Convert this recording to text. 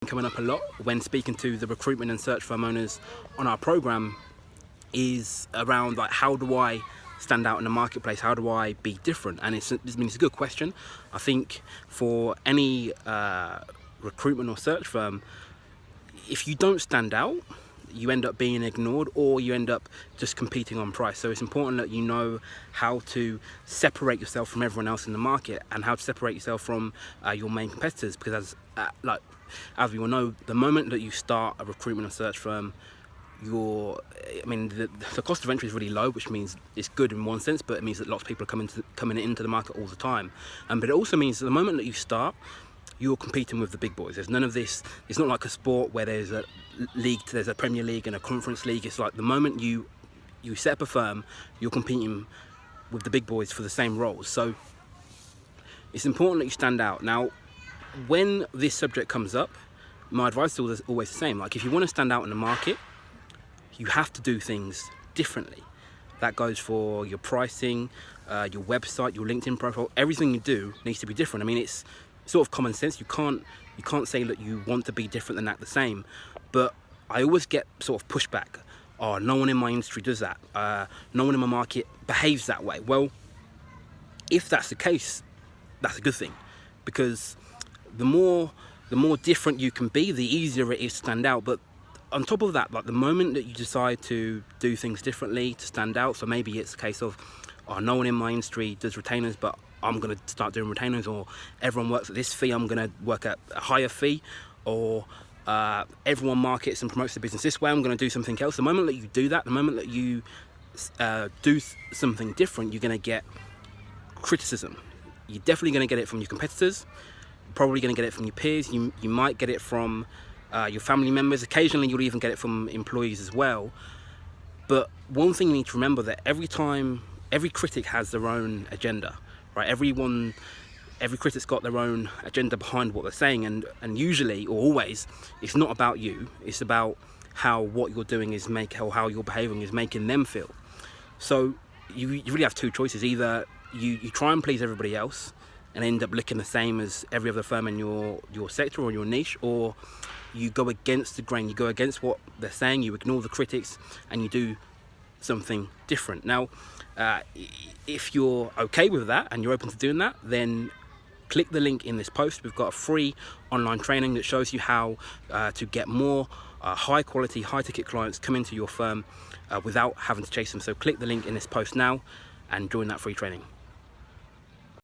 coming up a lot when speaking to the recruitment and search firm owners on our program is around like, how do I stand out in the marketplace? How do I be different? And it's a good question. I think for any recruitment or search firm, if you don't stand out, you end up being ignored, or you end up just competing on price. So it's important that you know how to separate yourself from everyone else in the market, and how to separate yourself from your main competitors. Because as we all know, the moment that you start a recruitment or search firm, the cost of entry is really low, which means it's good in one sense, but it means that lots of people are coming into the market all the time. But it also means that the moment that you start, you're competing with the big boys. There's none of this. It's not like a sport where there's a league, there's a Premier League and a Conference League. It's like the moment you set up a firm, you're competing with the big boys for the same roles. So it's important that you stand out. Now, when this subject comes up, my advice is always the same. Like, if you want to stand out in the market, you have to do things differently. That goes for your pricing, your website, your LinkedIn profile. Everything you do needs to be different. I mean, it's sort of common sense. You can't say that you want to be different and act the same. But I always get sort of pushback. Oh, no one in my industry does that. No one in my market behaves that way. Well, if that's the case, that's a good thing, because the more different you can be, the easier it is to stand out. But on top of that, like, the moment that you decide to do things differently to stand out, so maybe it's a case of, oh, no one in my industry does retainers, but I'm going to start doing retainers, or everyone works at this fee, I'm going to work at a higher fee, or everyone markets and promotes the business this way, I'm going to do something else. The moment that you do that, the moment that you do something different, you're going to get criticism. You're definitely going to get it from your competitors, probably going to get it from your peers, you might get it from your family members. Occasionally you'll even get it from employees as well. But one thing you need to remember, that every critic has their own agenda, right? Every critic's got their own agenda behind what they're saying, and usually, or always, it's not about you. It's about how what you're doing is how you're behaving is making them feel. So you really have two choices. Either you try and please everybody else and end up looking the same as every other firm in your sector or your niche, or you go against the grain, you go against what they're saying, you ignore the critics, and you do something different. Now, if you're okay with that and you're open to doing that, then click the link in this post. We've got a free online training that shows you how to get more high quality, high ticket clients come into your firm without having to chase them. So click the link in this post now and join that free training.